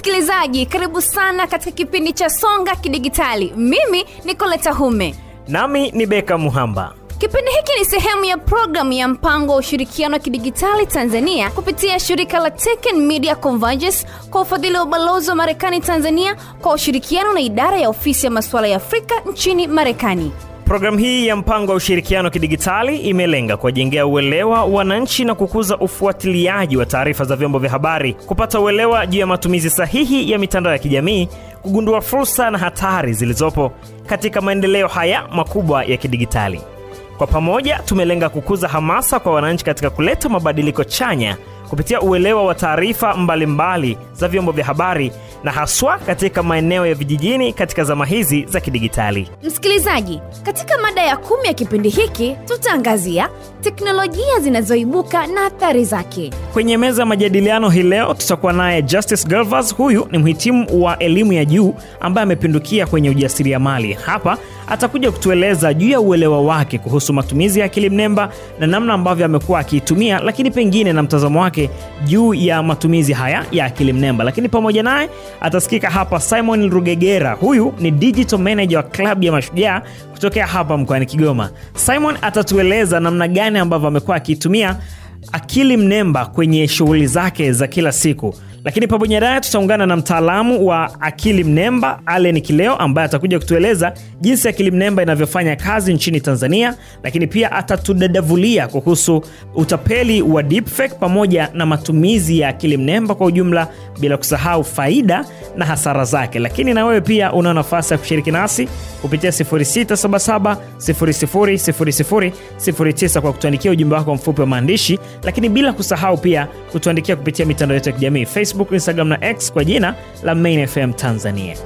Msikilizaji, karibu sana katika kipindi cha Songa Kidigitali. Mimi ni Koleta Hume. Nami ni Beka Muhamba. Kipindi hiki ni sehemu ya programu ya mpango wa ushirikiano wa kidigitali Tanzania kupitia shirika la Tech and Media Convergence kwa ufadhili wa ubalozi wa Marekani Tanzania kwa ushirikiano na idara ya ofisi ya masuala ya Afrika nchini Marekani. Programu hii ya mpango wa ushirikiano kidigitali imelenga kuwajengea uelewa wananchi na kukuza ufuatiliaji wa taarifa za vyombo vya habari, kupata uelewa juu ya matumizi sahihi ya mitandao ya kijamii, kugundua fursa na hatari zilizopo katika maendeleo haya makubwa ya kidigitali. Kwa pamoja tumelenga kukuza hamasa kwa wananchi katika kuleta mabadiliko chanya kupitia uelewa wa taarifa mbalimbali za vyombo vya habari na haswa katika maeneo ya vijijini katika zama hizi za kidigitali. Msikilizaji, katika mada ya 10 ya kipindi hiki tutaangazia teknolojia zinazoibuka na athari zake. Kwenye meza majadiliano hii leo tutakuwa naye Justice Galvas. Huyu ni mhitimu wa elimu ya juu ambaye amepindukia kwenye ujasiriamali. Hapa atakuja kutueleza juu ya uelewa wake kuhusu matumizi ya akili mnemba na namna ambavyo amekuwa akiitumia, lakini pengine na mtazamo wake juu ya matumizi haya ya akili mnemba. Lakini pamoja naye atasikika hapa Simon Rugegera. Huyu ni digital manager wa klabu ya Mashujaa kutokea hapa mkoani Kigoma. Simon atatueleza namna gani ambavyo amekuwa akitumia akili mnemba kwenye shughuli zake za kila siku. Lakini pamoja naye tutaungana na mtaalamu wa akili mnemba Allen Kileo ambaye atakuja kutueleza jinsi akili mnemba inavyofanya kazi nchini Tanzania, lakini pia atatudadavulia kuhusu utapeli wa deepfake pamoja na matumizi ya akili mnemba kwa ujumla, bila kusahau faida na hasara zake. Lakini na wewe pia una nafasi ya kushiriki nasi kupitia 0677000009 kwa kutuandikia ujumbe wako mfupi wa maandishi, lakini bila kusahau pia kutuandikia kupitia mitandao yetu ya kijamii Facebook, Instagram na X kwa jina la Main FM Tanzania.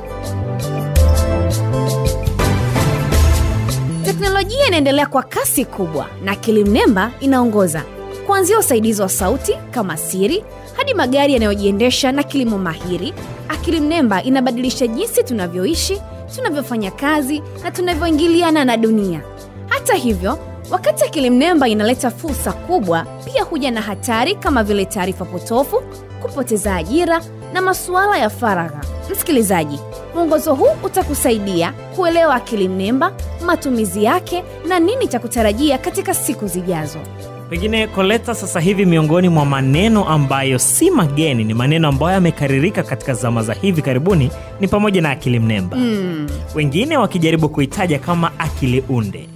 Teknolojia inaendelea kwa kasi kubwa na akili mnemba inaongoza. Kuanzia usaidizi wa sauti kama Siri hadi magari yanayojiendesha na kilimo mahiri, akili mnemba inabadilisha jinsi tunavyoishi, tunavyofanya kazi na tunavyoingiliana na dunia. Hata hivyo, wakati akili mnemba inaleta fursa kubwa, pia huja na hatari kama vile taarifa potofu, kupoteza ajira na masuala ya faragha. Msikilizaji, mwongozo huu utakusaidia kuelewa akili mnemba, matumizi yake na nini cha kutarajia katika siku zijazo. Pengine Koleta, sasa hivi miongoni mwa maneno ambayo si mageni, ni maneno ambayo yamekaririka katika zama za hivi karibuni, ni pamoja na akili mnemba. Wengine wakijaribu kuitaja kama akili unde.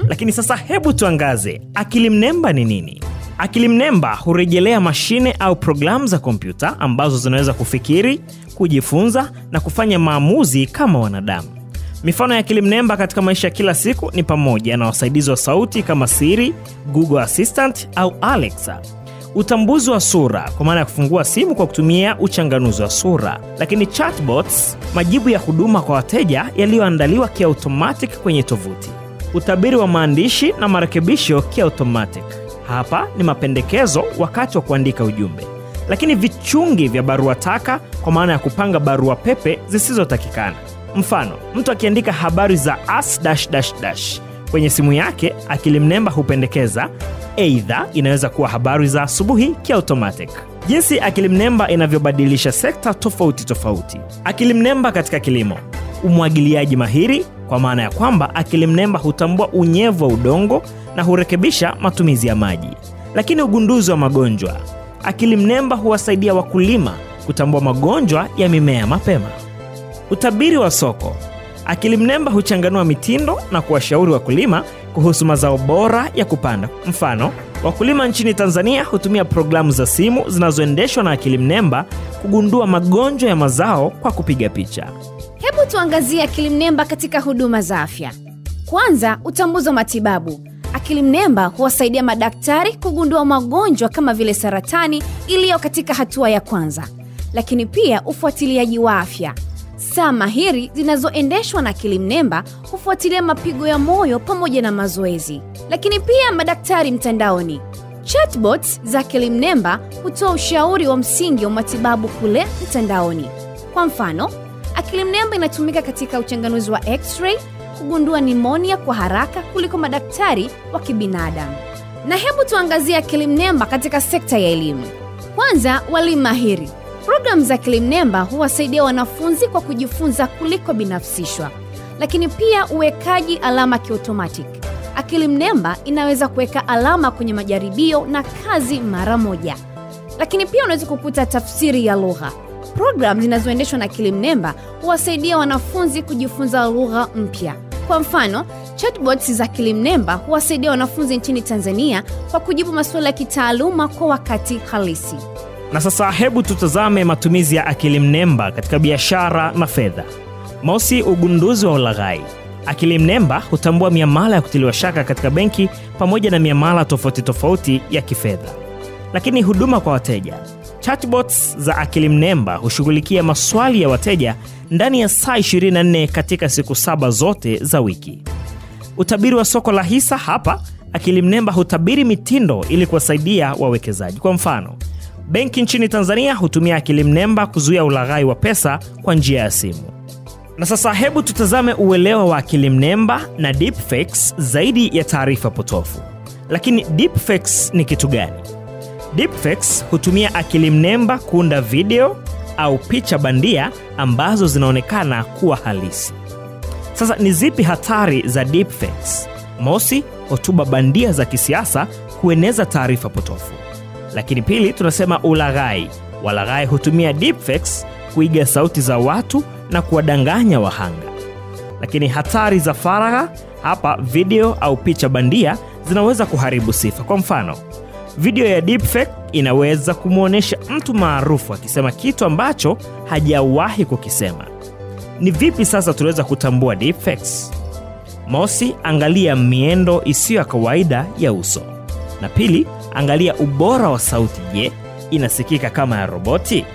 Lakini sasa hebu tuangaze akili mnemba ni nini? Akili mnemba hurejelea mashine au programu za kompyuta ambazo zinaweza kufikiri, kujifunza na kufanya maamuzi kama wanadamu. Mifano ya akili mnemba katika maisha ya kila siku ni pamoja na wasaidizi wa sauti kama Siri, Google Assistant au Alexa. Utambuzi wa sura kwa maana ya kufungua simu kwa kutumia uchanganuzi wa sura. Lakini chatbots, majibu ya huduma kwa wateja yaliyoandaliwa kiautomatic kwenye tovuti. Utabiri wa maandishi na marekebisho kiautomatic. Hapa ni mapendekezo wakati wa kuandika ujumbe. Lakini vichungi vya barua taka kwa maana ya kupanga barua pepe zisizotakikana. Mfano, mtu akiandika habari za __ kwenye simu yake, akili mnemba hupendekeza aidha inaweza kuwa habari za asubuhi kiautomatic. Jinsi akili mnemba inavyobadilisha sekta tofauti tofauti. Akili mnemba katika kilimo. Umwagiliaji mahiri kwa maana ya kwamba akili mnemba hutambua unyevu wa udongo na hurekebisha matumizi ya maji. Lakini ugunduzi wa magonjwa. Akili mnemba huwasaidia wakulima kutambua magonjwa ya mimea mapema. Utabiri wa soko. Akili mnemba huchanganua mitindo na kuwashauri wakulima kuhusu mazao bora ya kupanda. Mfano, wakulima nchini Tanzania hutumia programu za simu zinazoendeshwa na akili mnemba kugundua magonjwa ya mazao kwa kupiga picha. Hebu tuangazie akili mnemba katika huduma za afya. Kwanza, utambuzi wa matibabu. Akili mnemba huwasaidia madaktari kugundua magonjwa kama vile saratani iliyo katika hatua ya kwanza. Lakini pia ufuatiliaji wa afya. Saa mahiri zinazoendeshwa na akili mnemba hufuatilia mapigo ya moyo pamoja na mazoezi. Lakini pia madaktari mtandaoni. Chatbots za akili mnemba hutoa ushauri wa msingi wa matibabu kule mtandaoni. Kwa mfano, akili mnemba inatumika katika uchanganuzi wa X-ray kugundua pneumonia kwa haraka kuliko madaktari wa kibinadamu. Na hebu tuangazie akili mnemba katika sekta ya elimu. Kwanza, walimu mahiri. Programu za akili mnemba huwasaidia wanafunzi kwa kujifunza kuliko binafsishwa. Lakini pia uwekaji alama kiautomatic. Akili mnemba inaweza kuweka alama kwenye majaribio na kazi mara moja. Lakini pia unaweza kukuta tafsiri ya lugha. Programu zinazoendeshwa na akili mnemba huwasaidia wanafunzi kujifunza lugha mpya. Kwa mfano, chatbots za akili mnemba huwasaidia wanafunzi nchini Tanzania kwa kujibu maswali ya kitaaluma kwa wakati halisi. Na sasa hebu tutazame matumizi ya akili mnemba katika biashara na fedha. Mosi, ugunduzi wa ulaghai. Akili mnemba hutambua miamala ya kutiliwa shaka katika benki pamoja na miamala tofauti ya kifedha. Lakini huduma kwa wateja. Chatbots za akili mnemba hushughulikia maswali ya wateja ndani ya saa 24 katika siku 7 zote za wiki. Utabiri wa soko la hisa. Hapa akili mnemba hutabiri mitindo ili kuwasaidia wawekezaji. Kwa mfano, benki nchini Tanzania hutumia akili mnemba kuzuia ulaghai wa pesa kwa njia ya simu. Na sasa hebu tutazame uelewa wa akili mnemba na deepfakes zaidi ya taarifa potofu. Lakini deepfakes ni kitu gani? Deepfakes hutumia akili mnemba kuunda video au picha bandia ambazo zinaonekana kuwa halisi. Sasa ni zipi hatari za deepfakes? Mosi, hotuba bandia za kisiasa kueneza taarifa potofu. Lakini pili, tunasema ulaghai. Walaghai hutumia deepfakes kuiga sauti za watu na kuwadanganya wahanga. Lakini hatari za faragha, hapa video au picha bandia zinaweza kuharibu sifa. Kwa mfano, video ya deepfake inaweza kumuonesha mtu maarufu akisema kitu ambacho hajawahi kukisema. Ni vipi sasa tunaweza kutambua deepfakes? Mosi, angalia miendo isiyo ya kawaida ya uso. Na pili, angalia ubora wa sauti. Je, inasikika kama ya roboti?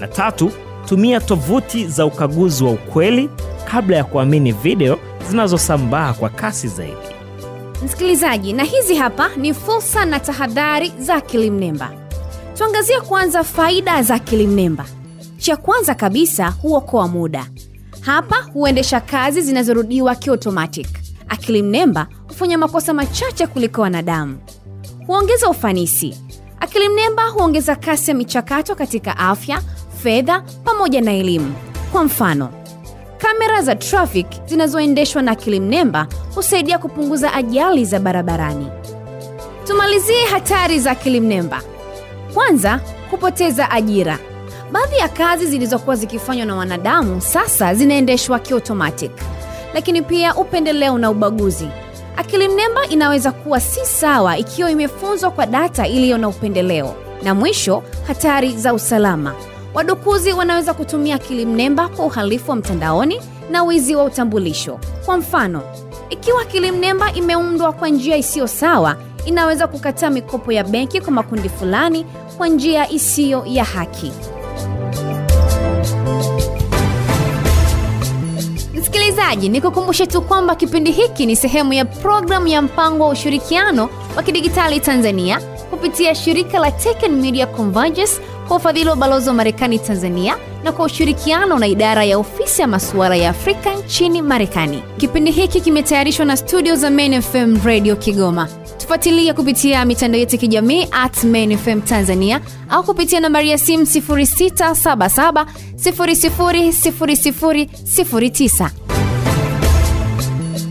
Na tatu, tumia tovuti za ukaguzi wa ukweli kabla ya kuamini video zinazosambaa kwa kasi zaidi. Msikilizaji, na hizi hapa ni fursa na tahadhari za akili mnemba. Tuangazie kwanza faida za akili mnemba. Cha kwanza kabisa, huokoa muda. Hapa huendesha kazi zinazorudiwa kiautomatic. Akili mnemba hufanya makosa machache kuliko wanadamu. Huongeza ufanisi. Akili mnemba huongeza kasi ya michakato katika afya, fedha pamoja na elimu. Kwa mfano, kamera za traffic zinazoendeshwa na akili mnemba husaidia kupunguza ajali za barabarani. Tumalizie hatari za akili mnemba. Kwanza, kupoteza ajira. Baadhi ya kazi zilizokuwa zikifanywa na wanadamu sasa zinaendeshwa kiautomatic. Lakini pia upendeleo na ubaguzi. Akili mnemba inaweza kuwa si sawa ikiwa imefunzwa kwa data iliyo na upendeleo. Na mwisho, hatari za usalama. Wadukuzi wanaweza kutumia akili mnemba kwa uhalifu wa mtandaoni na wizi wa utambulisho. Kwa mfano, ikiwa akili mnemba imeundwa kwa njia isiyo sawa, inaweza kukataa mikopo ya benki kwa makundi fulani kwa njia isiyo ya haki. Msikilizaji, nikukumbushe tu kwamba kipindi hiki ni sehemu ya programu ya mpango wa ushirikiano wa kidigitali Tanzania kupitia shirika la Tech and Media Convergence kwa ufadhili wa balozi wa Marekani Tanzania na kwa ushirikiano na idara ya ofisi ya masuala ya Afrika nchini Marekani. Kipindi hiki kimetayarishwa na studio za Main FM Radio Kigoma. Tufuatilie kupitia mitandao yetu ya kijamii @mainfm Tanzania au kupitia nambari ya simu 0677 000009.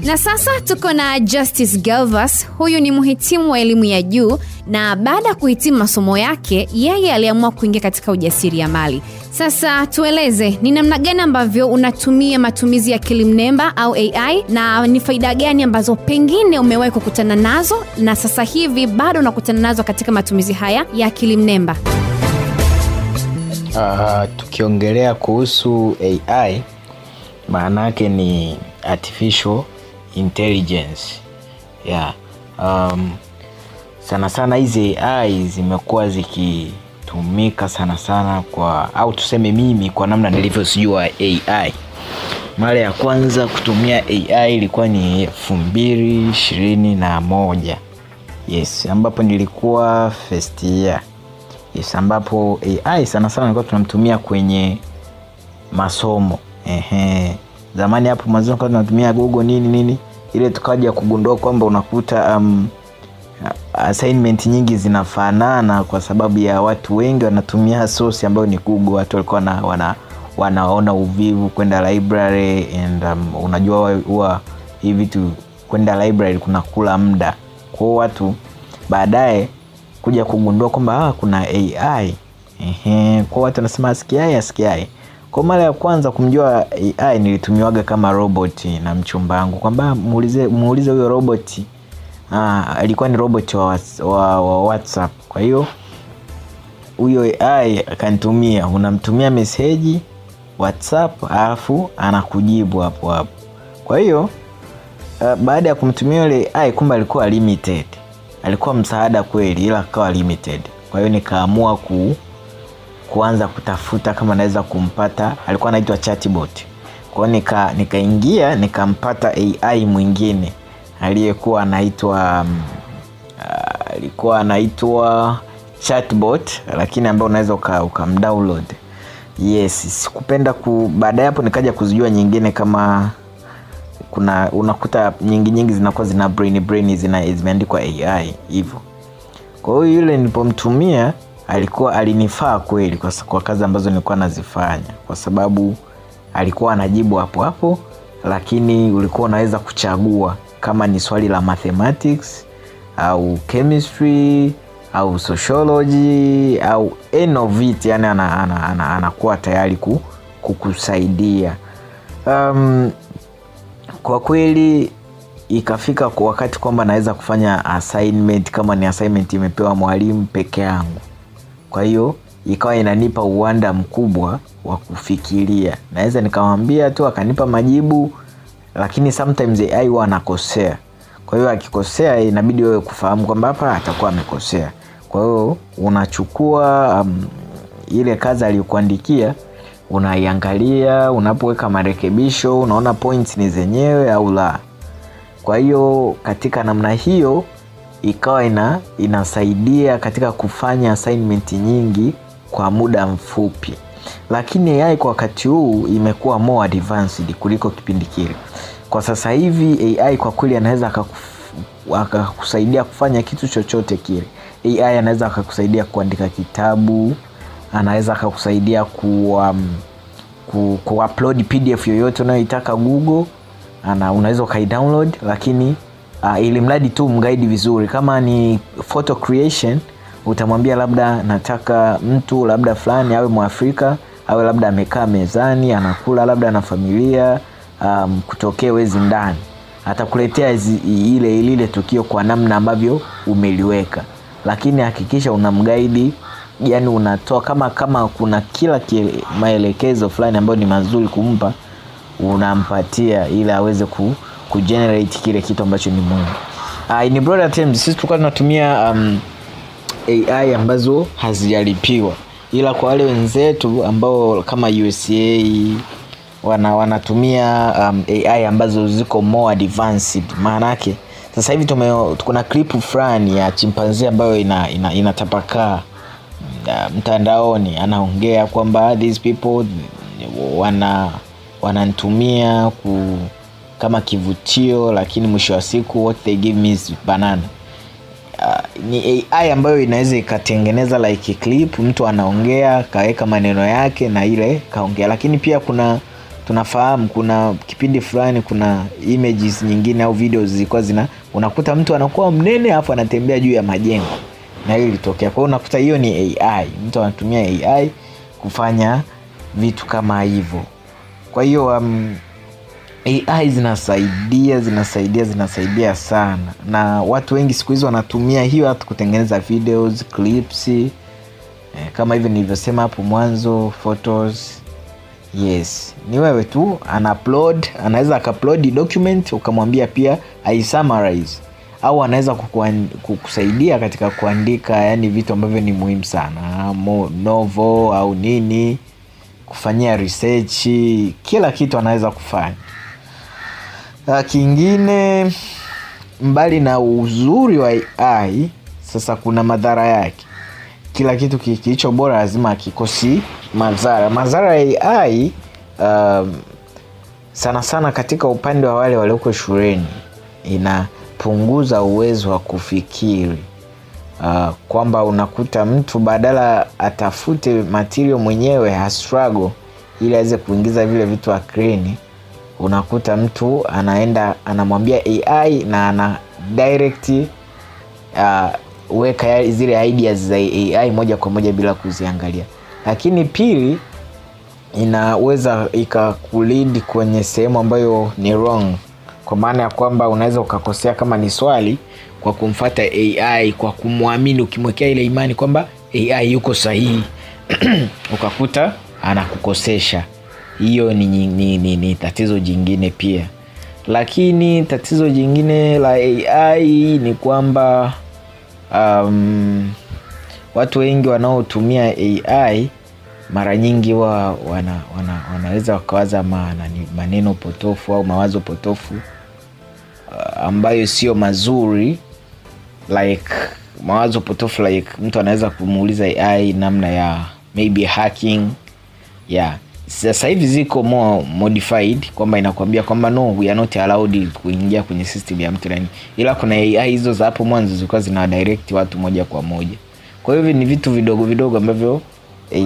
Na sasa tuko na Justice Galvas. Huyu ni mhitimu wa elimu ya juu na baada ya kuhitimu masomo yake, yeye aliamua kuingia katika ujasiriamali. Sasa tueleze ni namna gani ambavyo unatumia matumizi ya akili mnemba au AI na ni faida gani ambazo pengine umewahi kukutana nazo na sasa hivi bado unakutana nazo katika matumizi haya ya akili mnemba. Tukiongelea kuhusu AI, maana yake ni artificial intelligence. Sana sana hizi AI zimekuwa zikitumika sana kwa, au tuseme mimi kwa namna nilivyosijua AI. Mara ya kwanza kutumia AI ilikuwa ni 2021. Yes, ambapo nilikuwa first year. Yes, ambapo AI sana nilikuwa tunamtumia kwenye masomo. Zamani hapo mwanzo kwa tunatumia Google nini ile tukaja kugundua kwamba unakuta assignment nyingi zinafanana kwa sababu ya watu wengi wanatumia source ambayo ni Google. Watu walikuwa wanaona uvivu kwenda library, and unajua huwa hivi vitu kwenda library kuna kula muda. Kwa hiyo watu baadaye kuja kugundua kwamba kuna AI. Kwa watu wanasema asikiai. Kwa mara ya kwanza kumjua AI nilitumiwaga kama robot na mchumba wangu, kwamba muulize huyo robot. Alikuwa ni robot wa WhatsApp. Kwa hiyo huyo AI akanitumia, unamtumia message WhatsApp alafu anakujibu hapo hapo. Kwa hiyo baada ya kumtumia yule AI, kumbe alikuwa limited. Alikuwa msaada kweli, ila akawa limited. Kwa hiyo nikaamua kuanza kutafuta kama naweza kumpata. Alikuwa anaitwa chatbot. Kwa hiyo nikaingia nikampata AI mwingine aliyekuwa anaitwa chatbot, lakini ambao unaweza ukamdownload. Yes, sikupenda baada hapo nikaja kuzijua nyingine, kama unakuta nyingi zinakuwa zina brain zimeandikwa AI hivyo. Kwa hiyo yule nilipomtumia alinifaa kweli kwa kazi ambazo nilikuwa nazifanya, kwa sababu alikuwa anajibu hapo hapo, lakini ulikuwa unaweza kuchagua kama ni swali la mathematics au chemistry au sociology au any of it, yani anakuwa tayari kukusaidia. Kwa kweli ikafika kwa wakati kwamba naweza kufanya assignment, kama ni assignment imepewa mwalimu peke yangu. Kwa hiyo ikawa inanipa uwanda mkubwa wa kufikiria. Naweza nikamwambia tu akanipa majibu, lakini sometimes AI huwa anakosea. Kwa hiyo akikosea inabidi wewe kufahamu kwamba hapa atakuwa amekosea. Kwa hiyo unachukua ile kazi aliyokuandikia, unaiangalia, unapoweka marekebisho, unaona points ni zenyewe au la. Kwa hiyo katika namna hiyo ikawa inasaidia katika kufanya assignment nyingi kwa muda mfupi. Lakini AI kwa wakati huu imekuwa more advanced kuliko kipindi kile. Kwa sasa hivi AI kwa kweli anaweza akakusaidia kufanya kitu chochote kile. AI anaweza akakusaidia kuandika kitabu, anaweza akakusaidia kuupload PDF yoyote unayoitaka Google, unaweza ukaidownload, lakini ili mradi tu mguide vizuri. Kama ni photo creation, utamwambia labda nataka mtu labda fulani awe Mwafrika, awe labda amekaa mezani anakula labda na familia, kutokea wezi ndani. Atakuletea ile tukio kwa namna ambavyo umeliweka, lakini hakikisha unamguide, yani unatoa kama kuna kila maelekezo fulani ambayo ni mazuri kumpa, unampatia ili aweze kugenerate kile kitu ambacho ni muhimu. In broader terms, sisi tulikuwa tunatumia AI ambazo hazijalipiwa, ila kwa wale wenzetu ambao kama USA wanatumia AI ambazo ziko more advanced. Maana yake sasa hivi kuna clip fulani ya chimpanzee ambayo inatapakaa mtandaoni, anaongea kwamba these people wananitumia kama kivutio, lakini mwisho wa siku what they give me is banana. Ni AI ambayo inaweza ikatengeneza like clip, mtu anaongea kaweka maneno yake na ile kaongea. Lakini pia tunafahamu kuna kipindi fulani kuna images nyingine au videos zilikuwa unakuta mtu anakuwa mnene afu anatembea juu ya majengo, na hili litokea. Kwa hiyo unakuta hiyo ni AI, mtu anatumia AI kufanya vitu kama hivyo. Kwa hiyo AI zinasaidia sana, na watu wengi siku hizo wanatumia hiyo hata kutengeneza videos, clips, kama hivyo nilivyosema hapo mwanzo, photos. Yes, ni wewe tu anaweza akaupload document, ukamwambia pia summarize, au anaweza kukusaidia katika kuandika yani vitu ambavyo ni muhimu sana, novel au nini, kufanyia research, kila kitu anaweza kufanya. Kingine, mbali na uzuri wa AI, sasa kuna madhara yake. Kila kitu kilicho bora lazima kikosi madhara ya AI. Sana katika upande wa wale walioko shuleni, inapunguza uwezo wa kufikiri. Kwamba unakuta mtu badala atafute material mwenyewe struggle ili aweze kuingiza vile vitu akilini, unakuta mtu anaenda anamwambia AI na ana direct weka zile ideas za AI moja kwa moja bila kuziangalia. Lakini pili, inaweza ikakulead kwenye sehemu ambayo ni wrong, kwa maana ya kwamba unaweza ukakosea kama ni swali kwa kumfuata AI, kwa kumwamini, ukimwekea ile imani kwamba AI yuko sahihi ukakuta anakukosesha. Hiyo ni tatizo jingine pia. Lakini tatizo jingine la AI ni kwamba watu wengi wanaotumia AI mara nyingi wanaweza wakawaza maneno potofu au mawazo potofu ambayo sio mazuri. Like mawazo potofu, like mtu anaweza kumuuliza AI namna ya maybe hacking. Sasa hivi ziko more modified kwamba inakwambia kwamba no, we are not allowed kuingia kwenye system ya mtu nani. Ila kuna AI hizo za hapo mwanzo zilikuwa zina direct watu moja kwa moja. Kwa hivyo ni vitu vidogo vidogo ambavyo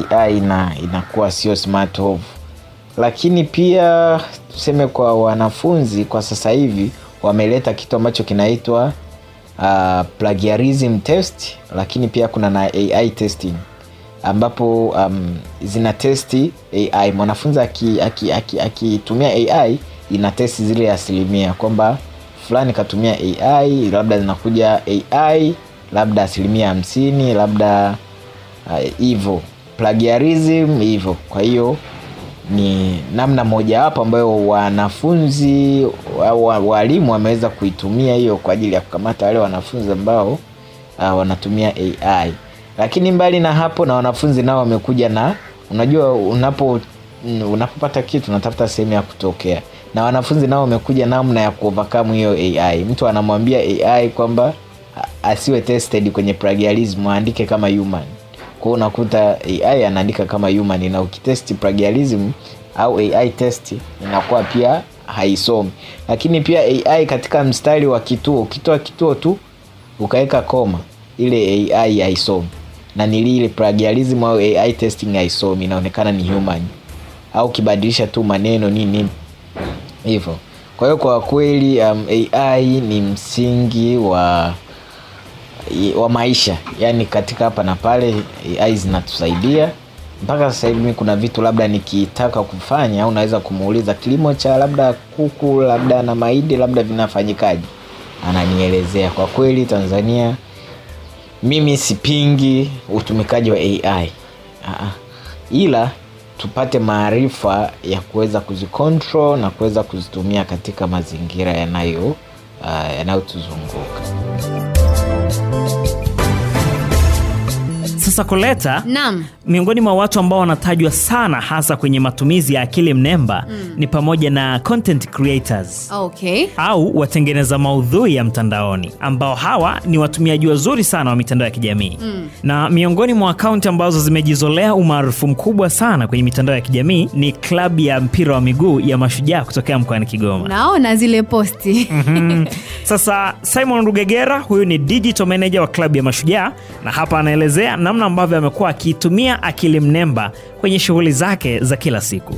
AI inakuwa sio smart of. Lakini pia tuseme kwa wanafunzi kwa sasa hivi wameleta kitu ambacho kinaitwa plagiarism test, lakini pia kuna na AI testing ambapo zina testi AI. Mwanafunzi akitumia AI ina testi zile asilimia kwamba fulani katumia AI, labda zinakuja AI labda 50%, labda hivyo plagiarism hivyo. Kwa hiyo ni namna moja hapo ambayo wanafunzi walimu wameweza kuitumia hiyo kwa ajili ya kukamata wale wanafunzi ambao wanatumia AI. Lakini mbali na hapo, na wanafunzi nao wamekuja na, unajua unapopata kitu unatafuta sehemu ya kutokea, na wanafunzi nao wamekuja namna ya kuovercome hiyo AI. Mtu anamwambia AI kwamba asiwe tested kwenye plagiarism, aandike kama human. Kwa hiyo unakuta AI anaandika kama human, na ukitest plagiarism au AI test inakuwa pia haisomi. Lakini pia AI katika mstari wa kituo, ukitoa kituo tu ukaweka koma, ile AI haisomi. Na ni ile plagiarism au AI testing haisomi, inaonekana ni human. Au kibadilisha tu maneno nini hivyo. Kwa hiyo kwa kweli AI ni msingi wa maisha. Yani katika hapa na pale AI zinatusaidia. Mpaka sasa hivi kuna vitu labda nikitaka kufanya, au naweza kumuuliza kilimo cha labda kuku labda na mahindi labda vinafanyikaje, ananielezea. Kwa kweli Tanzania mimi sipingi utumikaji wa AI. Ila tupate maarifa ya kuweza kuzicontrol na kuweza kuzitumia katika mazingira yanayotuzunguka. Sasa Koleta, Naam. miongoni mwa watu ambao wanatajwa sana hasa kwenye matumizi ya akili mnemba ni pamoja na content creators. Okay. Au watengeneza maudhui ya mtandaoni, ambao hawa ni watumiaji wazuri sana wa mitandao ya kijamii. Na miongoni mwa akaunti ambazo zimejizolea umaarufu mkubwa sana kwenye mitandao ya kijamii ni klabu ya mpira wa miguu ya Mashujaa kutokea mkoani Kigoma. Naona zile posti. Sasa Simon Rugegera, huyu ni digital manager wa klabu ya Mashujaa, na hapa anaelezea namna ambavyo amekuwa akitumia akili mnemba kwenye shughuli zake za kila siku.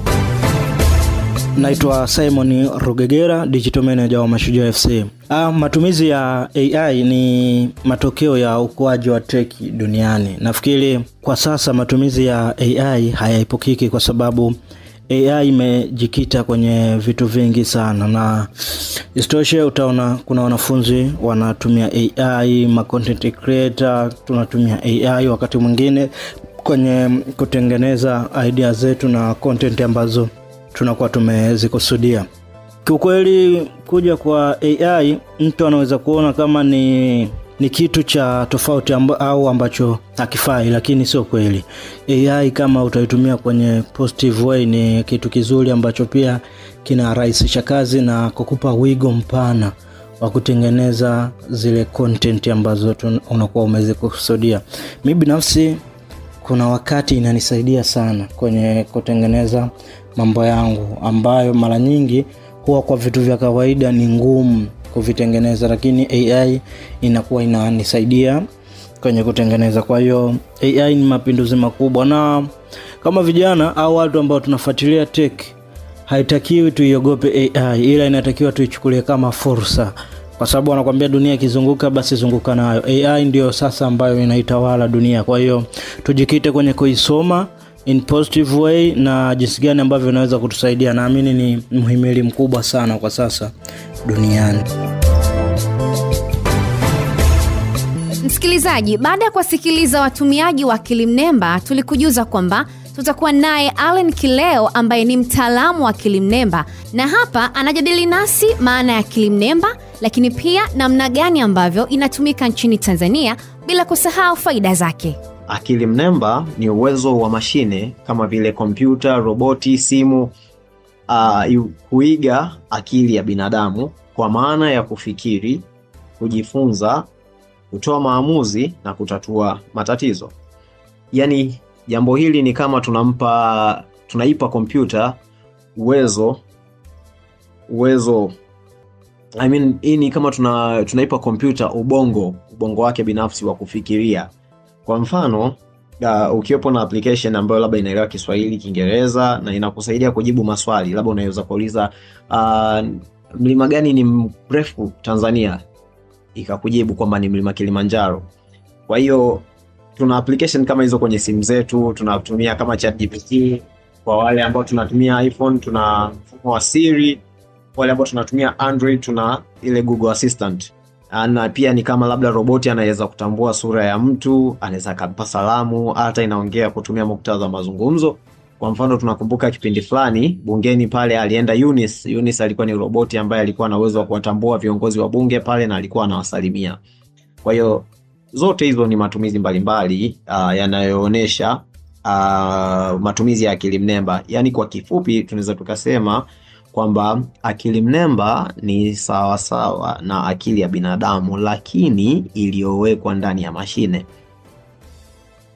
Naitwa Simon Rugegera, digital manager wa Mashujaa FC. Matumizi ya AI ni matokeo ya ukuaji wa tech duniani. Nafikiri kwa sasa matumizi ya AI hayaepukiki kwa sababu AI imejikita kwenye vitu vingi sana, na istoshe utaona kuna wanafunzi wanatumia AI, ma content creator tunatumia AI wakati mwingine kwenye kutengeneza idea zetu na content ambazo tunakuwa tumezikusudia. Kiukweli kuja kwa AI mtu anaweza kuona kama ni kitu cha tofauti au ambacho hakifai, lakini sio kweli. AI kama utaitumia kwenye positive way ni kitu kizuri ambacho pia kinarahisisha kazi na kukupa wigo mpana wa kutengeneza zile content ambazo unakuwa umezikusudia. Mimi binafsi kuna wakati inanisaidia sana kwenye kutengeneza mambo yangu ambayo mara nyingi huwa kwa vitu vya kawaida ni ngumu kuvitengeneza, lakini AI inakuwa inanisaidia kwenye kutengeneza. Kwa hiyo AI ni mapinduzi makubwa, na kama vijana au watu ambao tunafuatilia tech, haitakiwi tuiogope AI, ila inatakiwa tuichukulie kama fursa, kwa sababu wanakuambia dunia ikizunguka basi zunguka nayo. AI ndio sasa ambayo inaitawala dunia. Kwa hiyo tujikite kwenye kuisoma in positive way na jinsi gani ambavyo inaweza kutusaidia. Naamini ni muhimili mkubwa sana kwa sasa duniani. Msikilizaji, baada ya kuwasikiliza watumiaji wa akili mnemba, tulikujuza kwamba tutakuwa naye Allen Kileo ambaye ni mtaalamu wa akili mnemba, na hapa anajadili nasi maana ya akili mnemba, lakini pia namna gani ambavyo inatumika nchini Tanzania, bila kusahau faida zake. Akili mnemba ni uwezo wa mashine kama vile kompyuta, roboti, simu kuiga akili ya binadamu kwa maana ya kufikiri, kujifunza, kutoa maamuzi na kutatua matatizo. Yaani jambo hili ni kama tunaipa kompyuta uwezo hii ni kama tunaipa kompyuta ubongo wake binafsi wa kufikiria. Kwa mfano, ukiwepo na application ambayo labda inaelewa Kiswahili, Kiingereza na inakusaidia kujibu maswali, labda unaweza kuuliza mlima gani ni mrefu Tanzania, ikakujibu kwamba ni mlima Kilimanjaro. Kwa hiyo tuna application kama hizo kwenye simu zetu, tunatumia kama ChatGPT. Kwa wale ambao tunatumia iPhone tuna mfumo wa Siri, wale ambao tunatumia Android tuna ile Google Assistant. Na pia ni kama labda roboti anaweza kutambua sura ya mtu, anaweza kumpa salamu, hata inaongea kutumia muktadha wa mazungumzo. Kwa mfano tunakumbuka kipindi fulani bungeni pale alienda Eunice alikuwa ni roboti ambaye alikuwa na uwezo wa kuwatambua viongozi wa bunge pale na alikuwa anawasalimia. Kwa hiyo zote hizo ni matumizi mbalimbali yanayoonesha matumizi ya akili mnemba. Yaani kwa kifupi tunaweza tukasema kwamba akili mnemba ni sawa na akili ya binadamu, lakini iliyowekwa ndani ya mashine.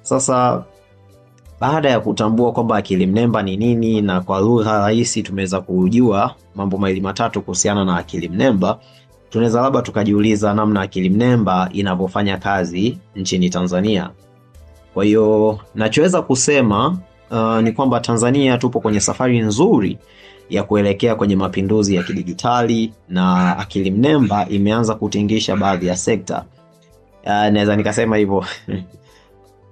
Sasa baada ya kutambua kwamba akili mnemba ni nini, na kwa lugha rahisi tumeweza kujua mambo mawili matatu kuhusiana na akili mnemba, tunaweza labda tukajiuliza namna akili mnemba inavyofanya kazi nchini Tanzania. Kwa hiyo nachoweza kusema ni kwamba Tanzania tupo kwenye safari nzuri ya kuelekea kwenye mapinduzi ya kidijitali, na akili mnemba imeanza kutingisha baadhi ya sekta. Naweza nikasema hivyo.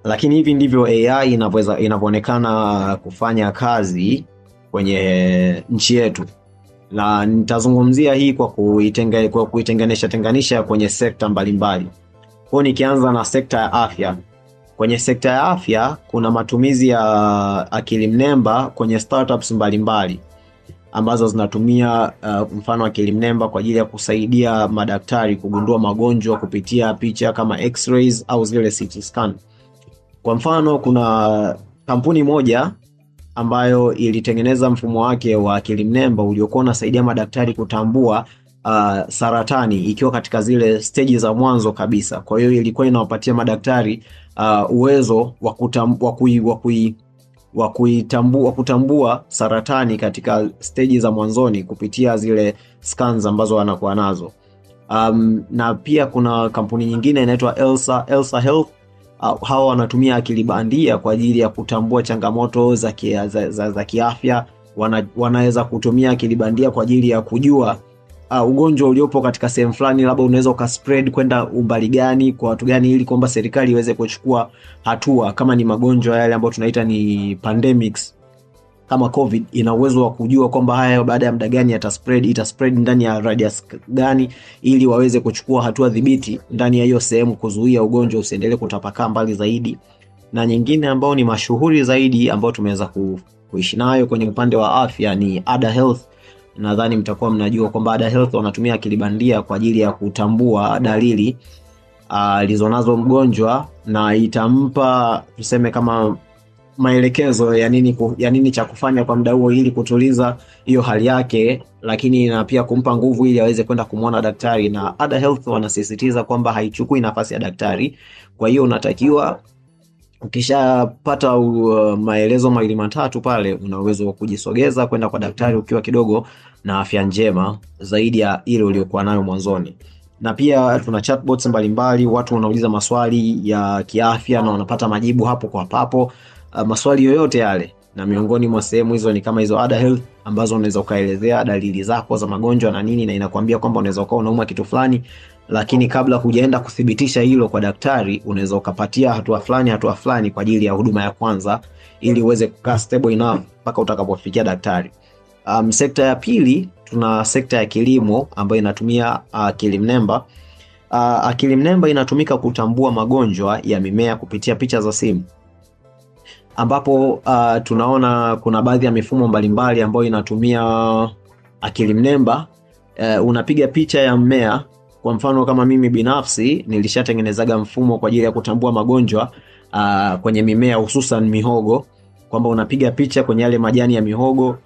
Lakini hivi ndivyo AI inavyoonekana kufanya kazi kwenye nchi yetu. Na nitazungumzia hii kwa kuitenganisha kwenye sekta mbalimbali. Kwa nikianza na sekta ya afya. Kwenye sekta ya afya kuna matumizi ya akili mnemba kwenye startups mbalimbali ambazo zinatumia mfano akili mnemba kwa ajili ya kusaidia madaktari kugundua magonjwa kupitia picha kama X-rays au zile CT scan. Kwa mfano kuna kampuni moja ambayo ilitengeneza mfumo wake wa akili mnemba uliokuwa unasaidia madaktari kutambua saratani ikiwa katika zile stage za mwanzo kabisa. Kwa hiyo ilikuwa inawapatia madaktari uwezo wa kutambua saratani katika stage za mwanzoni kupitia zile scans ambazo wanakuwa nazo. Na pia kuna kampuni nyingine inaitwa Elsa Health. Hawa wanatumia akili bandia kwa ajili ya kutambua changamoto za kiafya. Wanaweza kutumia akili bandia kwa ajili ya kujua ugonjwa uliopo katika sehemu fulani labda unaweza ukaspread kwenda umbali gani kwa watu gani, ili kwamba serikali iweze kuchukua hatua. Kama ni magonjwa yale ambayo tunaita ni pandemics kama COVID, ina uwezo wa kujua kwamba haya baada ya muda gani itaspread ndani ya radius gani, ili waweze kuchukua hatua dhibiti ndani ya hiyo sehemu kuzuia ugonjwa usiendelee kutapakaa mbali zaidi. Na nyingine ambao ni mashuhuri zaidi ambao tumeweza kuishi nayo kwenye upande wa afya ni Ada Health. Nadhani mtakuwa mnajua kwamba Ada Health wanatumia akili bandia kwa ajili ya kutambua dalili alizonazo mgonjwa, na itampa tuseme kama maelekezo ya nini cha kufanya kwa muda huo ili kutuliza hiyo hali yake, lakini na pia kumpa nguvu ili aweze kwenda kumuona daktari. Na Ada Health wanasisitiza kwamba haichukui nafasi ya daktari. Kwa hiyo unatakiwa Ukishapata maelezo mawili matatu pale, una uwezo wa kujisogeza kwenda kwa daktari ukiwa kidogo na afya njema zaidi ya ile uliyokuwa nayo mwanzoni. Na pia tuna chatbots mbalimbali, watu wanauliza maswali ya kiafya na wanapata majibu hapo kwa hapo, maswali yoyote yale. Na miongoni mwa sehemu hizo ni kama hizo Ada Health ambazo unaweza ukaelezea dalili zako za magonjwa na nini, na inakwambia kwamba unaweza kuwa unauma kitu fulani, lakini kabla hujaenda kuthibitisha hilo kwa daktari, unaweza ukapatia hatua fulani kwa ajili ya huduma ya kwanza, ili uweze kukaa stable enough mpaka utakapofikia daktari. Sekta ya pili tuna sekta ya kilimo ambayo inatumia akili mnemba. Akili mnemba inatumika kutambua magonjwa ya mimea kupitia picha za simu, ambapo tunaona kuna baadhi ya mifumo mbalimbali ambayo inatumia akili mnemba. Unapiga picha ya mmea. Kwa mfano kama mimi binafsi nilishatengenezaga mfumo kwa ajili ya kutambua magonjwa kwenye mimea, hususan mihogo, kwamba unapiga picha kwenye yale majani ya mihogo.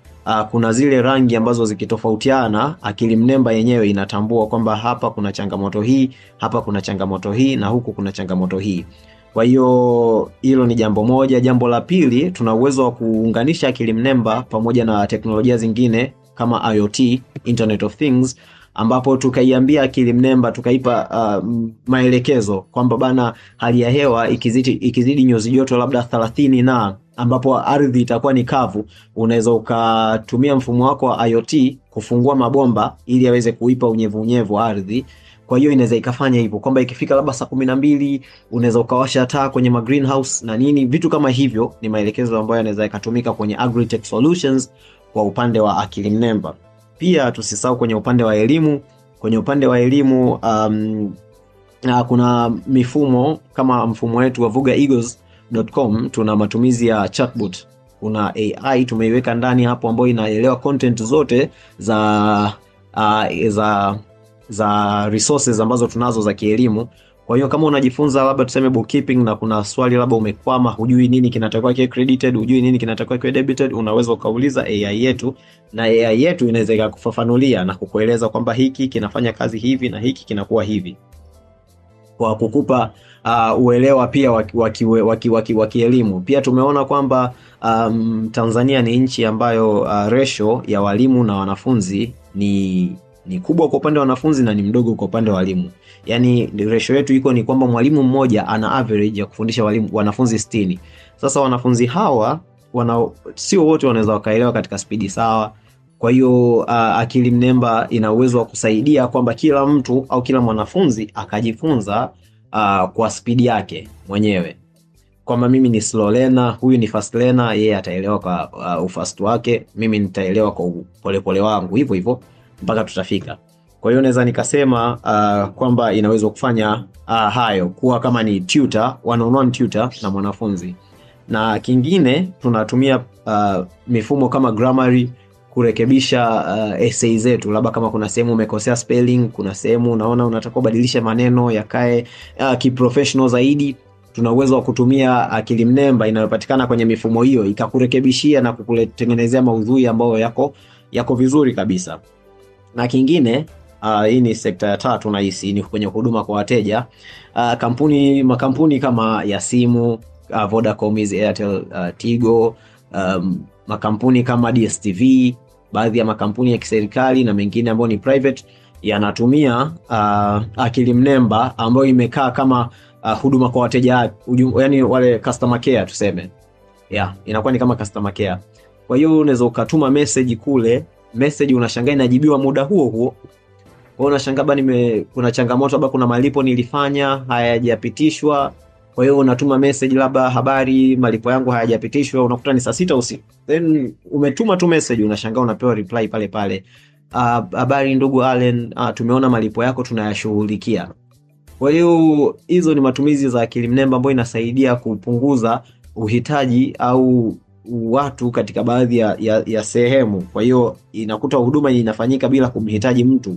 Kuna zile rangi ambazo zikitofautiana, akili mnemba yenyewe inatambua kwamba hapa kuna changamoto hii, hapa kuna changamoto hii, na huku kuna changamoto hii. Kwa hiyo hilo ni jambo moja. Jambo la pili, tuna uwezo wa kuunganisha akili mnemba pamoja na teknolojia zingine kama IoT, Internet of Things, ambapo tukaiambia akili mnemba, tukaipa maelekezo kwamba bana, hali ya hewa ikizidi nyuzi joto labda 30 na ambapo ardhi itakuwa ni kavu, unaweza ukatumia mfumo wako wa IoT kufungua mabomba ili aweze kuipa unyevu ardhi. Kwa hiyo inaweza ikafanya hivyo kwamba ikifika labda saa 12 unaweza ukawasha taa kwenye greenhouse na nini, vitu kama hivyo. Ni maelekezo ambayo yanaweza ikatumika kwenye agritech solutions kwa upande wa akili mnemba. Pia tusisahau kwenye upande wa elimu. Kwenye upande wa elimu kuna mifumo kama mfumo wetu wa VugaEagles.com, tuna matumizi ya chatbot. Kuna AI tumeiweka ndani hapo ambayo inaelewa content zote za resources ambazo tunazo za kielimu. Kwa hiyo kama unajifunza labda tuseme bookkeeping na kuna swali labda umekwama, hujui nini kinatakiwa kiwe credited, hujui nini kinatakiwa kiwe debited, unaweza ukauliza AI yetu, na AI yetu inaweza ikakufafanulia na kukueleza kwamba hiki kinafanya kazi hivi na hiki kinakuwa hivi, kwa kukupa uelewa pia wa kielimu. Pia tumeona kwamba Tanzania ni nchi ambayo ratio ya walimu na wanafunzi ni kubwa kwa upande wa wanafunzi na ni mdogo kwa upande wa walimu. Yani ratio yetu iko ni kwamba mwalimu mmoja ana average ya kufundisha wanafunzi 60. Sasa wanafunzi hawa sio wote wanaweza wakaelewa katika spidi sawa. Kwa hiyo akili mnemba ina uwezo wa kusaidia kwamba kila mtu au kila mwanafunzi akajifunza kwa spidi yake mwenyewe. Kwamba mimi ni slow learner, huyu ni fast learner, yeye ataelewa kwa ufast wake, mimi nitaelewa kwa polepole wangu, hivyo hivyo mpaka tutafika. Kwa hiyo naweza nikasema kwamba inaweza kufanya hayo, kuwa kama ni tutor, one-on-one tutor na mwanafunzi. Na kingine tunatumia mifumo kama Grammarly kurekebisha essay zetu. Labda kama kuna sehemu umekosea spelling, kuna sehemu unaona unataka kubadilisha maneno yakae kiprofessional zaidi, tuna uwezo wa kutumia akili mnemba inayopatikana kwenye mifumo hiyo ikakurekebishia na kukutengenezea maudhui ambayo yako vizuri kabisa. Na kingine hii ni sekta ya tatu, na hisi ni kwenye huduma kwa wateja. Makampuni kama ya simu, Vodacom, Airtel, Tigo, makampuni kama DSTV, baadhi ya makampuni ya kiserikali na mengine ambayo ni private yanatumia akili mnemba ambayo imekaa kama huduma kwa wateja, yani wale customer care tuseme. Inakuwa ni kama customer care. Kwa hiyo unaweza ukatuma message kule, message unashangaa inajibiwa muda huo huo. Kwa unashangaa kuna changamoto, labda kuna malipo nilifanya hayajapitishwa. Kwa hiyo unatuma message labda, habari, malipo yangu hayajapitishwa, unakuta ni saa 6 usiku. Then umetuma tu message, unashangaa unapewa reply pale pale. Habari ndugu Allen, tumeona malipo yako, tunayashughulikia. Kwa hiyo hizo ni matumizi za akili mnemba ambayo inasaidia kupunguza uhitaji au watu katika baadhi ya sehemu. Kwa hiyo inakuta huduma inafanyika bila kumhitaji mtu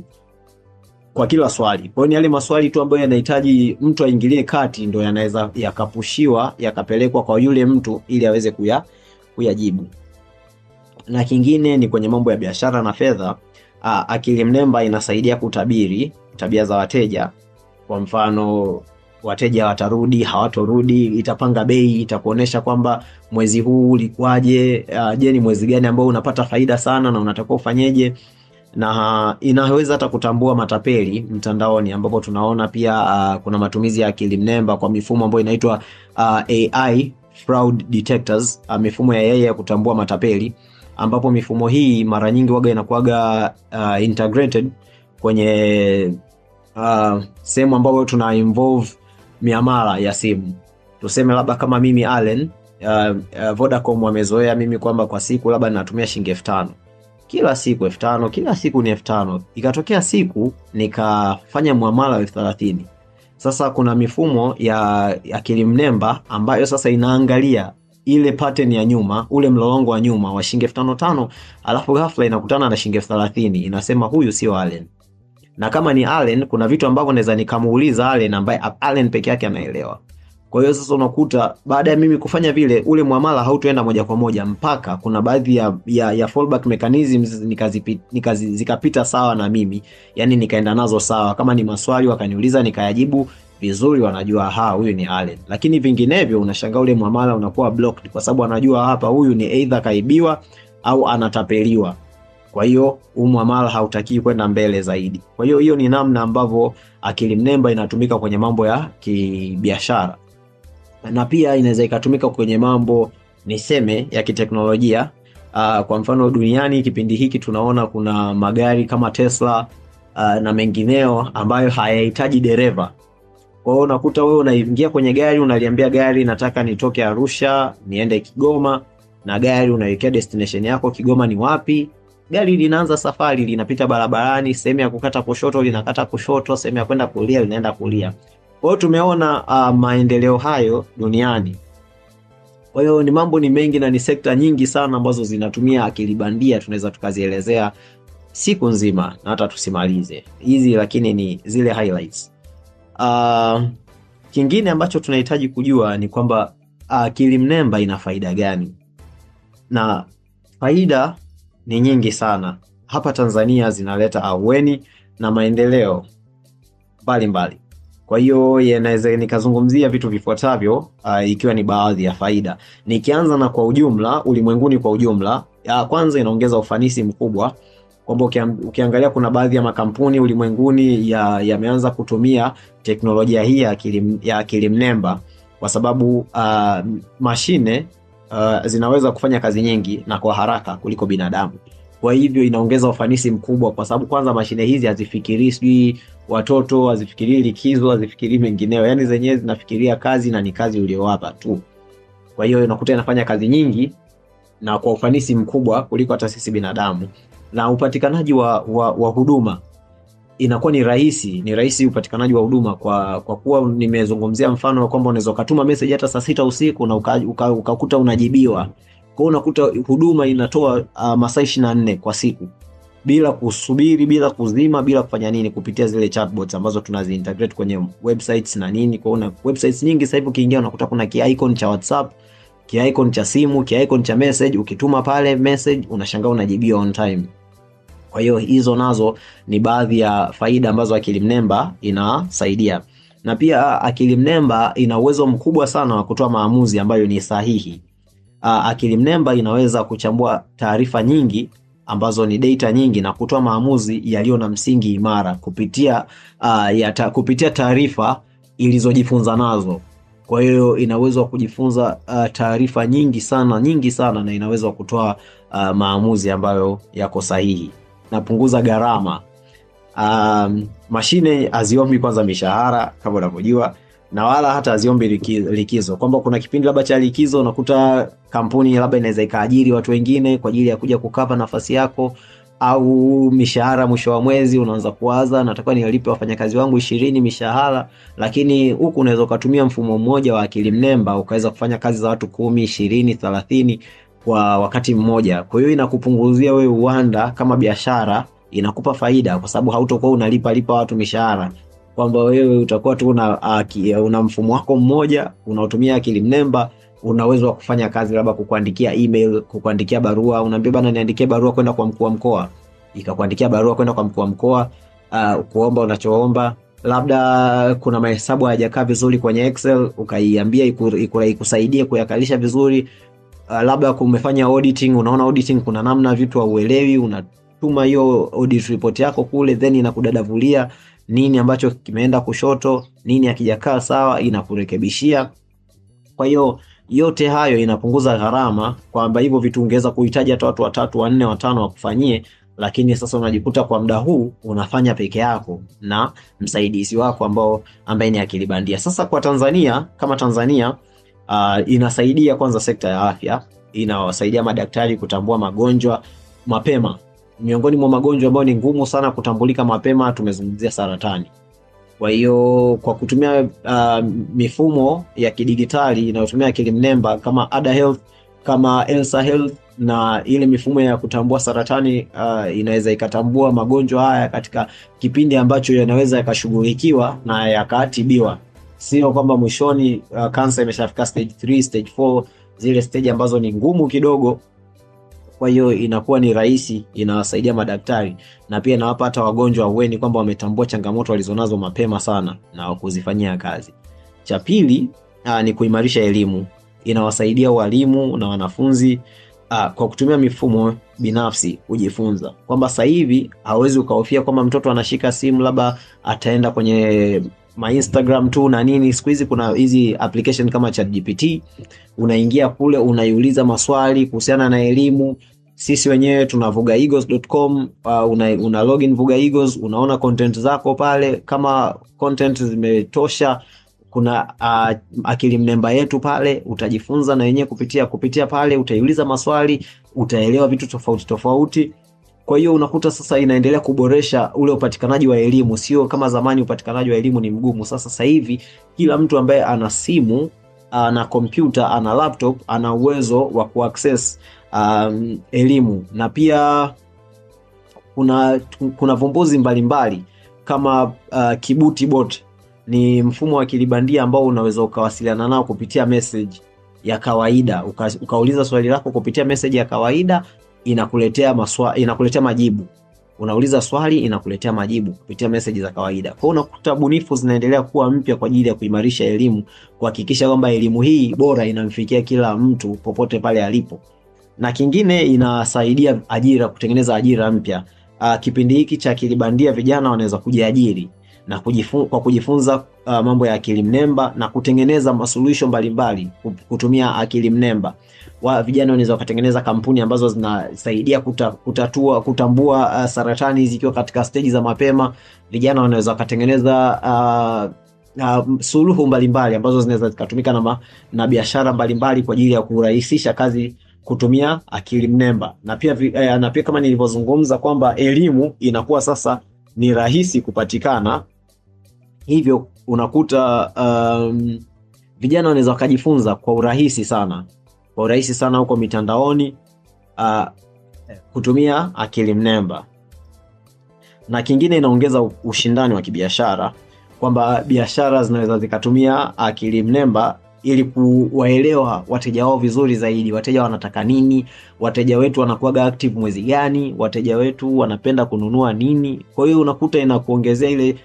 kwa kila swali. Kwa hiyo ni yale maswali tu ambayo yanahitaji mtu aingilie kati ndio yanaweza yakapushiwa yakapelekwa kwa yule mtu ili aweze kuyajibu. Na kingine ni kwenye mambo ya biashara na fedha. Akili mnemba inasaidia kutabiri tabia za wateja. Kwa mfano wateja watarudi, hawatorudi, itapanga bei, itakuonesha kwamba mwezi huu ulikwaje, je ni mwezi gani ambao unapata faida sana na unatakiwa ufanyeje. Na inaweza hata kutambua matapeli mtandaoni, ambapo tunaona pia kuna matumizi ya akili mnemba kwa mifumo ambayo inaitwa AI fraud detectors, mifumo ya yeye ya kutambua matapeli, ambapo mifumo hii mara nyingi waga inakuwaga integrated kwenye sehemu ambapo tuna involve miamala ya simu. Tuseme labda kama mimi Allen, Vodacom wamezoea mimi kwamba kwa siku labda ninatumia shilingi 5,000. Kila siku 5,000, kila siku ni 5,000. Ikatokea siku nikafanya muamala wa 30,000. Sasa kuna mifumo ya akili mnemba ambayo sasa inaangalia ile pattern ya nyuma, ule mlolongo wa nyuma wa shilingi 5,000, alafu ghafla inakutana na shilingi 30,000, inasema huyu sio Allen. Na kama ni Allen, kuna vitu ambavyo naweza nikamuuliza Allen ambaye Allen peke yake anaelewa. Kwa hiyo sasa unakuta baada ya mimi kufanya vile, ule muamala hautoenda moja kwa moja, mpaka kuna baadhi ya fallback mechanisms zikapita sawa na mimi, yani nikaenda nazo sawa. Kama ni maswali wakaniuliza nikayajibu vizuri, wanajua huyu ni Allen. Lakini vinginevyo unashangaa ule muamala unakuwa blocked, kwa sababu anajua hapa huyu ni either kaibiwa au anatapeliwa. Kwa hiyo muamala hautaki kwenda mbele zaidi. Kwa hiyo hiyo ni namna ambavyo akili mnemba inatumika kwenye mambo ya kibiashara. Na pia inaweza ikatumika kwenye mambo niseme ya kiteknolojia. Kwa mfano duniani kipindi hiki tunaona kuna magari kama Tesla na mengineo ambayo hayahitaji dereva. Kwa hiyo unakuta wewe unaingia kwenye gari, unaliambia gari nataka nitoke Arusha niende Kigoma, na gari unaiwekea destination yako Kigoma ni wapi. Gari linaanza safari, linapita barabarani, sehemu ya kukata kushoto linakata kushoto, sehemu ya kwenda kulia linaenda kulia. Kwa hiyo tumeona maendeleo hayo duniani. Kwa hiyo ni mambo ni mengi na ni sekta nyingi sana ambazo zinatumia akili bandia, tunaweza tukazielezea siku nzima na hata tusimalize hizi, lakini ni zile highlights. Kingine ambacho tunahitaji kujua ni kwamba akili mnemba ina faida gani? Na faida ni nyingi sana. Hapa Tanzania zinaleta ahueni na maendeleo mbalimbali. Kwa hiyo yanaweza nikazungumzia vitu vifuatavyo, ikiwa ni baadhi ya faida. Nikianza na kwa ujumla, ulimwenguni kwa ujumla, kwanza inaongeza ufanisi mkubwa. Kwamba ukiangalia kuna baadhi ya makampuni ulimwenguni yameanza kutumia teknolojia hii ya akili mnemba, kwa sababu mashine zinaweza kufanya kazi nyingi na kwa haraka kuliko binadamu. Kwa hivyo inaongeza ufanisi mkubwa, kwa sababu kwanza mashine hizi hazifikirii sijui watoto, hazifikirii likizo, hazifikirii mengineo. Yani zenyewe zinafikiria kazi na ni kazi uliowapa tu. Kwa hiyo unakuta inafanya kazi nyingi na kwa ufanisi mkubwa kuliko hata sisi binadamu. Na upatikanaji wa huduma inakuwa ni rahisi upatikanaji wa huduma, kwa kuwa nimezungumzia mfano kwamba unaweza kutuma message hata saa 6 usiku na ukakuta unajibiwa. Kwa hiyo unakuta huduma inatoa masaa 24 kwa siku bila kusubiri, bila kuzima, bila kufanya nini, kupitia zile chatbots ambazo tunazi-integrate kwenye websites na nini. Kwa hiyo websites nyingi sasa hivi ukiingia unakuta kuna ki-icon cha WhatsApp, ki-icon cha simu, ki-icon cha message. Ukituma pale message unashangaa unajibiwa on time. Kwa hiyo hizo nazo ni baadhi ya faida ambazo akili mnemba inasaidia. Na pia akili mnemba ina uwezo mkubwa sana wa kutoa maamuzi ambayo ni sahihi. Akili mnemba inaweza kuchambua taarifa nyingi ambazo ni data nyingi na kutoa maamuzi yaliyo na msingi imara kupitia taarifa ilizojifunza nazo. Kwa hiyo inaweza kujifunza taarifa nyingi sana na inaweza kutoa maamuzi ambayo yako sahihi. Napunguza gharama. Mashine haziombi kwanza mishahara kama unavyojua, na wala hata haziombi likizo. Kwamba kuna kipindi labda cha likizo unakuta kampuni labda inaweza ikaajiri watu wengine kwa ajili ya kuja kukava nafasi yako, au mishahara mwisho wa mwezi unaanza kuwaza nataka niwalipe wafanyakazi wangu 20 mishahara. Lakini huku unaweza kutumia mfumo mmoja wa akili mnemba ukaweza kufanya kazi za watu 10, 20, 30 kwa wakati mmoja. Kwa hiyo inakupunguzia wewe uwanda kama biashara, inakupa faida kwa sababu hautakuwa unalipa watu mishahara. Kwamba wewe utakuwa tu una mfumo wako mmoja unaotumia akili mnemba, unaweza kufanya kazi labda kukuandikia email, kukuandikia barua. Unaambia bana niandikie barua kwenda kwa mkuu wa mkoa, ikakuandikia barua kwenda kwa mkuu wa mkoa kuomba unachoomba. labda kuna mahesabu hayajakaa vizuri kwenye Excel, ukaiambia ikusaidie kuyakalisha vizuri. Labda kumefanya auditing, unaona auditing kuna namna vitu hauelewi, unatuma hiyo audit report yako kule, then inakudadavulia nini ambacho kimeenda kushoto, nini hakijakaa sawa, inakurekebishia. Kwa hiyo yote hayo inapunguza gharama, kwamba hivyo vitu ungeweza kuhitaji hata watu 3, 4, 5 wakufanyie, lakini sasa unajikuta kwa muda huu unafanya peke yako na msaidizi wako ambaye ni akili bandia. Sasa kwa Tanzania, kama Tanzania inasaidia kwanza sekta ya afya, inawasaidia madaktari kutambua magonjwa mapema. Miongoni mwa magonjwa ambayo ni ngumu sana kutambulika mapema tumezungumzia saratani. Kwa hiyo kwa kutumia mifumo ya kidigitali inayotumia akili mnemba kama Ada Health, kama Elsa Health, na ile mifumo ya kutambua saratani inaweza ikatambua magonjwa haya katika kipindi ambacho yanaweza yakashughulikiwa na yakatibiwa. Sio kwamba mwishoni kansa imeshafika stage 3, stage 4, zile stage ambazo ni ngumu kidogo. Kwa hiyo inakuwa ni rahisi, inawasaidia madaktari na pia inawapa hata wagonjwa uweni kwamba wametambua changamoto walizonazo mapema sana na kuzifanyia kazi. Cha pili ni kuimarisha elimu. Inawasaidia walimu na wanafunzi kwa kutumia mifumo binafsi kujifunza. Kwamba sasa hivi hawezi ukahofia kwamba mtoto anashika simu labda ataenda kwenye Instagram tu na nini. Siku hizi kuna hizi application kama ChatGPT, unaingia kule unaiuliza maswali kuhusiana na elimu. Sisi wenyewe tuna vugaeagles.com, una login Vuga Eagles, unaona content zako pale. Kama content zimetosha, kuna akili mnemba yetu pale, utajifunza na yenyewe kupitia pale, utaiuliza maswali, utaelewa vitu tofauti tofauti. Kwa hiyo unakuta sasa inaendelea kuboresha ule upatikanaji wa elimu. Sio kama zamani upatikanaji wa elimu ni mgumu. Sasa hivi kila mtu ambaye ana simu, ana kompyuta, ana laptop, ana uwezo wa kuaccess elimu. Na pia kuna vumbuzi mbalimbali kama Kibuti Bot. Ni mfumo wa akili bandia ambao unaweza ukawasiliana nao kupitia message ya kawaida. Ukauliza swali lako kupitia message ya kawaida, inakuletea majibu. Unauliza swali, inakuletea majibu kupitia message za kawaida. Kwa hiyo unakuta bunifu zinaendelea kuwa mpya kwa ajili ya kuimarisha elimu, kuhakikisha kwamba elimu hii bora inamfikia kila mtu popote pale alipo. Na kingine inasaidia ajira, kutengeneza ajira mpya. Kipindi hiki cha akili bandia vijana wanaweza kujiajiri na kwa kujifunza mambo ya akili mnemba na kutengeneza masuluhisho mbalimbali kutumia akili mnemba. Vijana wanaweza kutengeneza kampuni ambazo zinasaidia kutambua saratani zikiwa katika stage za mapema. Vijana wanaweza kutengeneza suluhu mbalimbali ambazo zinaweza zikatumika na biashara mbalimbali kwa ajili ya kurahisisha kazi kutumia akili mnemba. Na pia kama nilivyozungumza kwamba elimu inakuwa sasa ni rahisi kupatikana. Hivyo unakuta vijana wanaweza kujifunza kwa urahisi sana huko mitandaoni kutumia akili mnemba. Na kingine inaongeza ushindani wa kibiashara, kwamba biashara zinaweza zikatumia akili mnemba ili kuwaelewa wateja wao vizuri zaidi. Wateja wanataka nini? Wateja wetu wanakuwa active mwezi gani? Wateja wetu wanapenda kununua nini? Kwa hiyo unakuta inakuongezea ile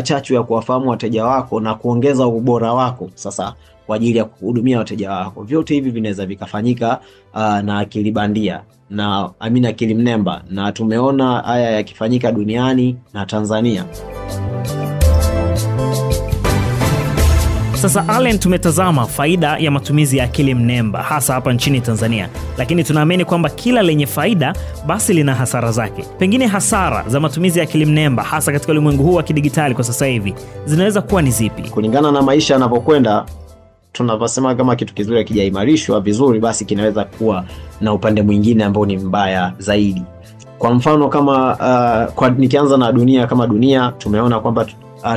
chachu ya kuwafahamu wateja wako na kuongeza ubora wako sasa kwa ajili ya kuhudumia wateja wako. Vyote hivi vinaweza vikafanyika na akili bandia na akili mnemba, na tumeona haya yakifanyika duniani na Tanzania. Sasa Allen, tumetazama faida ya matumizi ya akili mnemba hasa hapa nchini Tanzania, lakini tunaamini kwamba kila lenye faida basi lina hasara zake. Pengine hasara za matumizi ya akili mnemba hasa katika ulimwengu huu wa kidigitali kwa sasa hivi zinaweza kuwa ni zipi? Kulingana na maisha yanavyokwenda, tunaposema kama kitu kizuri hakijaimarishwa vizuri, basi kinaweza kuwa na upande mwingine ambao ni mbaya zaidi. Kwa mfano kama nikianza na dunia, kama dunia tumeona kwamba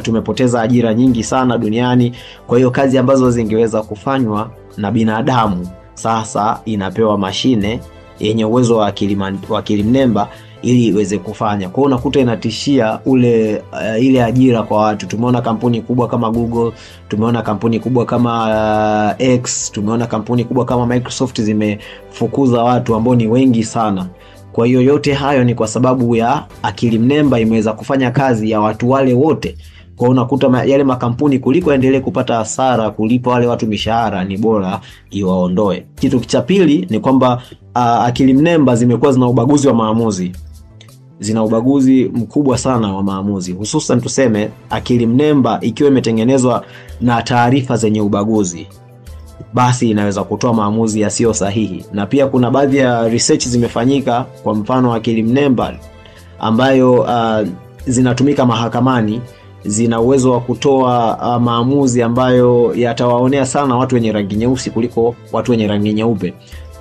tumepoteza ajira nyingi sana duniani. Kwa hiyo kazi ambazo zingeweza kufanywa na binadamu sasa inapewa mashine yenye uwezo wa akili mnemba ili iweze kufanya. Kwa hiyo unakuta inatishia ile ajira kwa watu. Tumeona kampuni kubwa kama Google, tumeona kampuni kubwa kama X, tumeona kampuni kubwa kama Microsoft zimefukuza watu ambao ni wengi sana. Kwa hiyo yote hayo ni kwa sababu ya akili mnemba imeweza kufanya kazi ya watu wale wote Kwa unakuta yale makampuni kuliko endelee kupata hasara kulipa wale watu mishahara, ni bora iwaondoe. Kitu cha pili ni kwamba akili mnemba zimekuwa zina ubaguzi wa maamuzi. Zina ubaguzi mkubwa sana wa maamuzi. Hususan tuseme akili mnemba ikiwa imetengenezwa na taarifa zenye ubaguzi, basi inaweza kutoa maamuzi yasiyo sahihi. Na pia kuna baadhi ya research zimefanyika, kwa mfano akili mnemba ambayo zinatumika mahakamani zina uwezo wa kutoa maamuzi ambayo yatawaonea sana watu wenye rangi nyeusi kuliko watu wenye rangi nyeupe.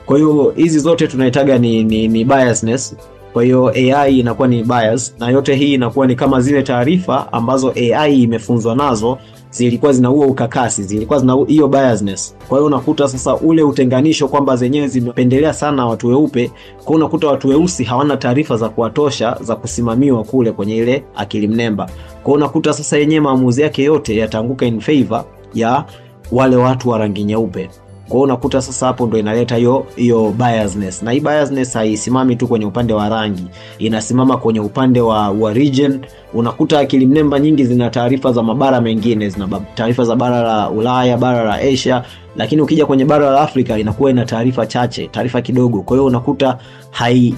Kwa hiyo hizi zote tunaitaga ni biasness. Kwa hiyo AI inakuwa ni bias, na yote hii inakuwa ni kama zile taarifa ambazo AI imefunzwa nazo zilikuwa zina huo ukakasi, zilikuwa zina hiyo biasness. Kwa hiyo unakuta sasa ule utenganisho kwamba zenyewe zimependelea sana watu weupe, kwa unakuta watu weusi hawana taarifa za kuwatosha za kusimamiwa kule kwenye ile akili mnemba. Kwa unakuta sasa yenyewe maamuzi yake yote yataanguka in favor ya wale watu wa rangi nyeupe. Kwa unakuta sasa hapo ndo inaleta hiyo biasness. Na hii biasness haisimami tu kwenye upande wa rangi, inasimama kwenye upande wa region. Unakuta akili mnemba nyingi zina taarifa za mabara mengine, zina taarifa za bara la Ulaya, bara la Asia, lakini ukija kwenye bara la Afrika inakuwa ina taarifa chache, taarifa kidogo. Kwa hiyo unakuta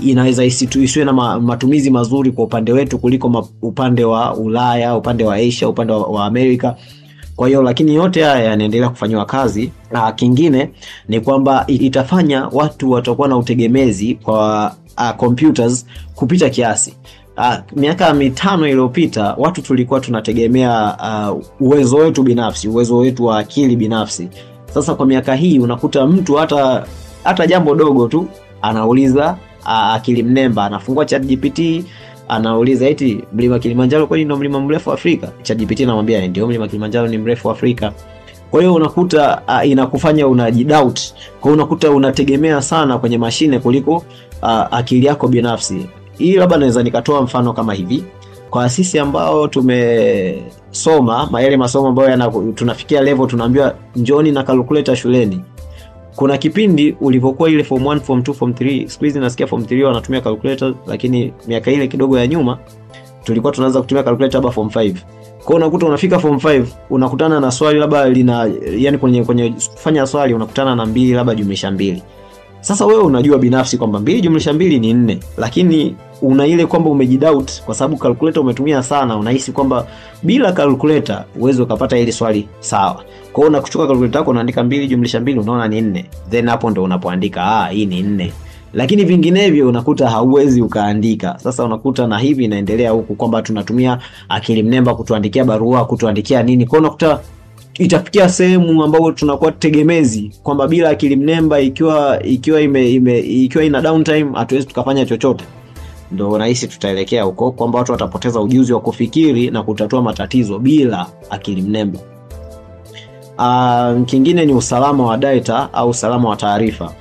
inaweza isiwe na matumizi mazuri kwa upande wetu kuliko upande wa Ulaya, upande wa Asia, upande wa Amerika. Kwa hiyo lakini yote haya yanaendelea kufanywa kazi. Kingine ni kwamba itafanya watu watakuwa na utegemezi kwa computers kupita kiasi. Miaka 5 iliyopita watu tulikuwa tunategemea uwezo wetu binafsi, uwezo wetu wa akili binafsi. Sasa kwa miaka hii unakuta mtu hata jambo dogo tu anauliza akili mnemba, anafungua ChatGPT, anauliza eti mlima Kilimanjaro kwani ndio mlima mrefu Afrika? ChatGPT anamwambia ndio, mlima Kilimanjaro ni mrefu Afrika. Kwa hiyo unakuta inakufanya unajidoubt. Kwa hiyo unakuta unategemea sana kwenye mashine kuliko akili yako binafsi. Hii labda naweza nikatoa mfano kama hivi. Kwa sisi ambao tumesoma yale masomo ambayo tunafikia level tunaambiwa njooni na calculator shuleni. Kuna kipindi ulipokuwa ile form 1, form 2, form 3, siku hizi nasikia form 3 wanatumia calculator, lakini miaka ile kidogo ya nyuma tulikuwa tunaanza kutumia calculator hapa form 5. Kwa hiyo unakuta unafika form 5 unakutana na swali labda yani kwenye kufanya swali unakutana na 2 labda jumlisha 2. Sasa wewe unajua binafsi kwamba 2 jumlisha 2 ni 4, lakini una ile kwamba umejidoubt kwa sababu calculator umetumia sana, unahisi kwamba bila calculator uwezo ukapata ile swali sawa. Kwa hiyo unakuchukua calculator yako unaandika 2 jumlisha 2 unaona ni 4. Then hapo ndo unapoandika hii ni 4. Lakini vinginevyo unakuta hauwezi ukaandika. Sasa unakuta na hivi inaendelea huku kwamba tunatumia akili mnemba kutuandikia barua, kutuandikia nini. Kwa hiyo unakuta itafikia sehemu ambapo tunakuwa tegemezi kwamba bila akili mnemba ikiwa ina downtime hatuwezi tukafanya chochote. Ndio nahisi tutaelekea huko kwamba watu watapoteza ujuzi wa kufikiri na kutatua matatizo bila akili mnemba. Kingine ni usalama wa data au usalama wa taarifa.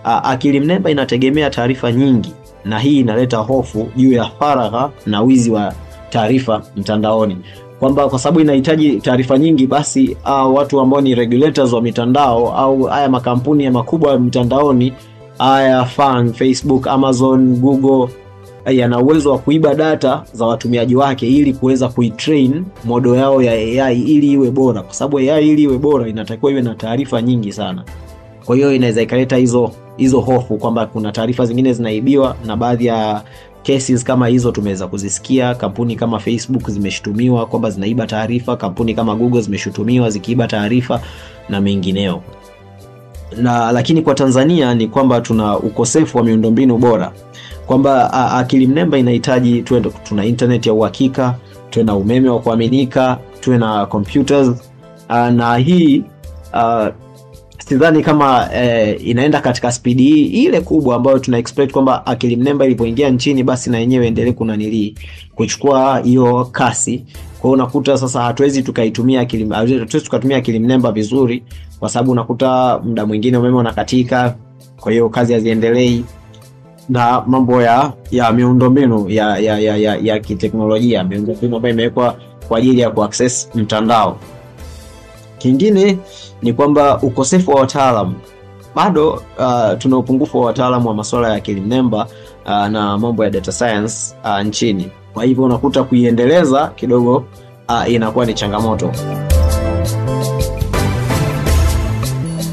Akili mnemba inategemea taarifa nyingi, na hii inaleta hofu juu ya faragha na wizi wa taarifa mtandaoni. Kwamba kwa sababu inahitaji taarifa nyingi, basi watu ambao ni regulators wa mitandao au haya makampuni ya makubwa ya mitandaoni, haya Facebook, Amazon, Google, yana uwezo wa kuiba data za watumiaji wake ili kuweza kuitrain model yao ya AI ili iwe bora. Kwa sababu AI ili iwe bora inatakiwa iwe na taarifa nyingi sana. Kwa hiyo inaweza ikaleta hizo hofu kwamba kuna taarifa zingine zinaibiwa, na baadhi ya cases kama hizo tumeweza kuzisikia. Kampuni kama Facebook zimeshutumiwa kwamba zinaiba taarifa, kampuni kama Google zimeshutumiwa zikiiba taarifa na mengineo. Lakini kwa Tanzania ni kwamba tuna ukosefu wa miundombinu bora. Kwamba akili mnemba inahitaji tuna internet ya uhakika, tuwe na umeme wa kuaminika, tuwe na computers, na hii sidhani kama inaenda katika speed hii ile kubwa ambayo tuna expect kwamba akili mnemba ilipoingia nchini basi na yenyewe endelee kuchukua hiyo kasi. Kwa hiyo unakuta sasa hatuwezi tukatumia akili mnemba vizuri, kwa sababu unakuta muda mwingine umeme unakatika, kwa hiyo kazi haziendelei, na mambo ya miundombinu ya kiteknolojia, miundombinu ambayo imewekwa kwa ajili ya kuaccess mtandao. Kingine ni kwamba ukosefu wa wataalamu. Bado tuna upungufu wa wataalamu wa masuala ya akili mnemba na mambo ya data science nchini. Kwa hivyo unakuta kuiendeleza kidogo inakuwa ni changamoto.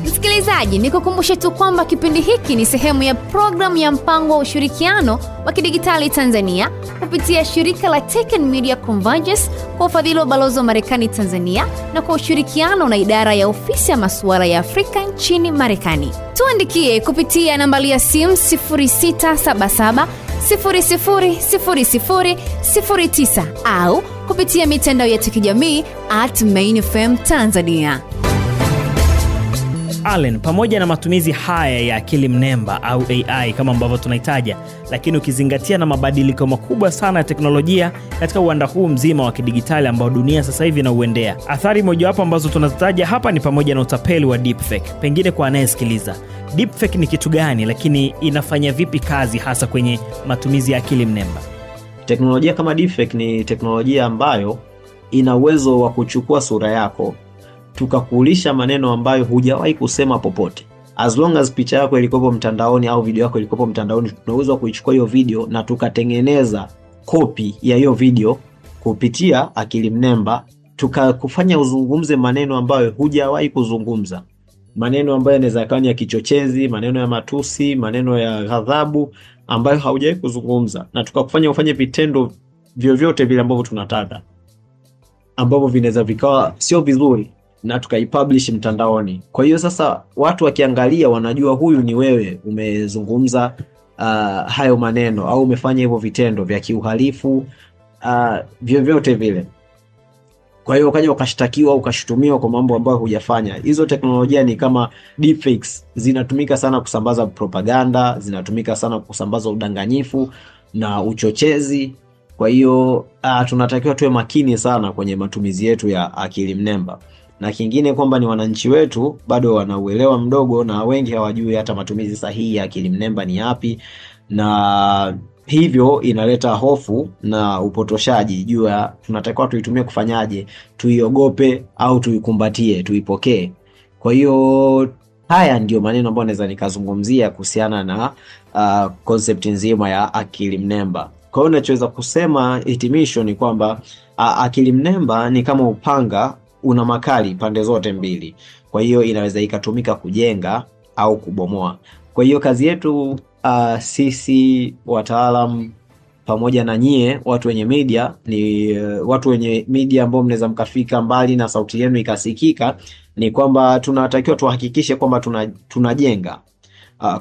Msikilizaji, nikukumbushe tu kwamba kipindi hiki ni sehemu ya programu ya mpango wa ushirikiano wa kidigitali Tanzania kupitia shirika la Tech and Media Convergence kwa ufadhili wa balozi wa Marekani Tanzania na kwa ushirikiano na idara ya ofisi ya masuala ya Afrika nchini Marekani. Tuandikie kupitia nambari ya simu 0677 000009 au kupitia mitandao yetu ya kijamii @mainfm Tanzania. Allen, pamoja na matumizi haya ya akili mnemba au AI kama ambavyo tunaitaja, lakini ukizingatia na mabadiliko makubwa sana ya teknolojia katika uwanda huu mzima wa kidigitali ambao dunia sasa hivi inauendea, athari mojawapo ambazo tunazitaja hapa ni pamoja na utapeli wa deepfake. Pengine kwa anayesikiliza, deepfake ni kitu gani, lakini inafanya vipi kazi hasa kwenye matumizi ya akili mnemba? Teknolojia kama deepfake ni teknolojia ambayo ina uwezo wa kuchukua sura yako tukakuulisha maneno ambayo hujawahi kusema popote. As long as picha yako ilikopo mtandaoni au video yako ilikopo mtandaoni, tunaweza kuichukua hiyo video na tukatengeneza copy ya hiyo video kupitia akili mnemba, tukakufanya uzungumze maneno ambayo hujawahi kuzungumza. Maneno ambayo yanaweza kuwa ya kichochezi, maneno ya matusi, maneno ya ghadhabu ambayo haujawahi kuzungumza, na tukakufanya ufanye vitendo vyovyote vile ambavyo tunataka, ambavyo vinaweza vikawa sio vizuri, na tukaipublish mtandaoni. Kwa hiyo sasa watu wakiangalia wanajua huyu ni wewe umezungumza hayo maneno au umefanya hivyo vitendo vya kiuhalifu vyovyote vile. Kwa hiyo ukaja ukashtakiwa au ukashutumiwa kwa mambo ambayo hujafanya. Hizo teknolojia ni kama deepfakes, zinatumika sana kusambaza propaganda, zinatumika sana kusambaza udanganyifu na uchochezi. Kwa hiyo tunatakiwa tuwe makini sana kwenye matumizi yetu ya akili mnemba. Na kingine kwamba ni wananchi wetu bado wanauelewa mdogo, na wengi hawajui hata matumizi sahihi ya akili mnemba ni yapi, na hivyo inaleta hofu na upotoshaji juu ya tunatakiwa tuitumie kufanyaje, tuiogope au tuikumbatie, tuipokee. Kwa hiyo haya ndio maneno ambayo naweza nikazungumzia kuhusiana na concept nzima ya akili mnemba. Kwa hiyo nachoweza kusema hitimisho ni kwamba akili mnemba ni kama upanga, una makali pande zote mbili. Kwa hiyo inaweza ikatumika kujenga au kubomoa. Kwa hiyo kazi yetu sisi wataalam pamoja na nyie watu wenye media, ni watu wenye media ambao mnaweza mkafika mbali na sauti yenu ikasikika, ni kwamba tunatakiwa tuhakikishe kwamba tunajenga.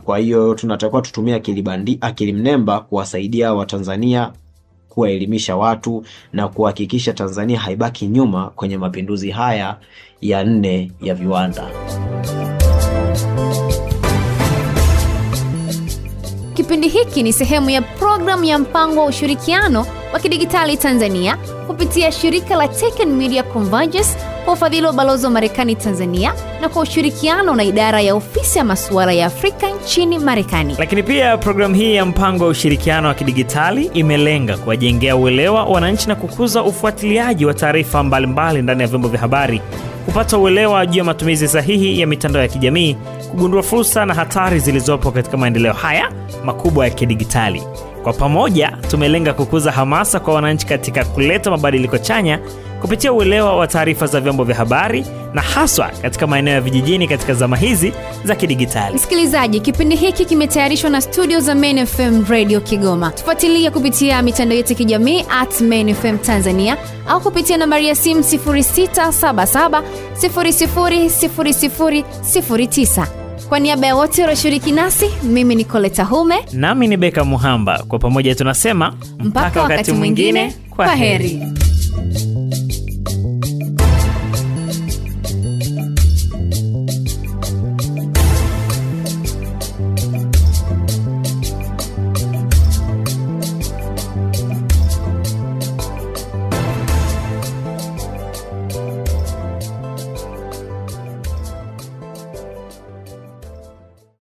Kwa hiyo tunatakiwa tutumie akili mnemba kuwasaidia Watanzania, kuwaelimisha watu na kuhakikisha Tanzania haibaki nyuma kwenye mapinduzi haya ya 4 ya viwanda. Kipindi hiki ni sehemu ya programu ya mpango wa ushirikiano wa kidigitali Tanzania kupitia shirika la Tech and Media Convergence kwa ufadhili wa balozi wa Marekani Tanzania na kwa ushirikiano na idara ya ofisi ya masuala ya Afrika nchini Marekani. Lakini pia programu hii ya mpango wa ushirikiano wa kidigitali imelenga kuwajengea uelewa wananchi na kukuza ufuatiliaji wa taarifa mbalimbali ndani ya vyombo vya habari, kupata uelewa juu ya matumizi sahihi ya mitandao ya kijamii, kugundua fursa na hatari zilizopo katika maendeleo haya makubwa ya kidigitali. Kwa pamoja tumelenga kukuza hamasa kwa wananchi katika kuleta mabadiliko chanya kupitia uelewa wa taarifa za vyombo vya habari na haswa katika maeneo ya vijijini katika zama hizi za kidigitali. Msikilizaji, kipindi hiki kimetayarishwa na studio za Main FM Radio Kigoma. Tufuatilie kupitia mitandao yetu ya kijamii @mainfm Tanzania au kupitia nambari ya simu 0677 000009. Kwa niaba ya wote walioshiriki nasi, mimi ni Koleta Hume nami ni Beka Muhamba. Kwa pamoja tunasema mpaka wakati mwingine, kwa heri.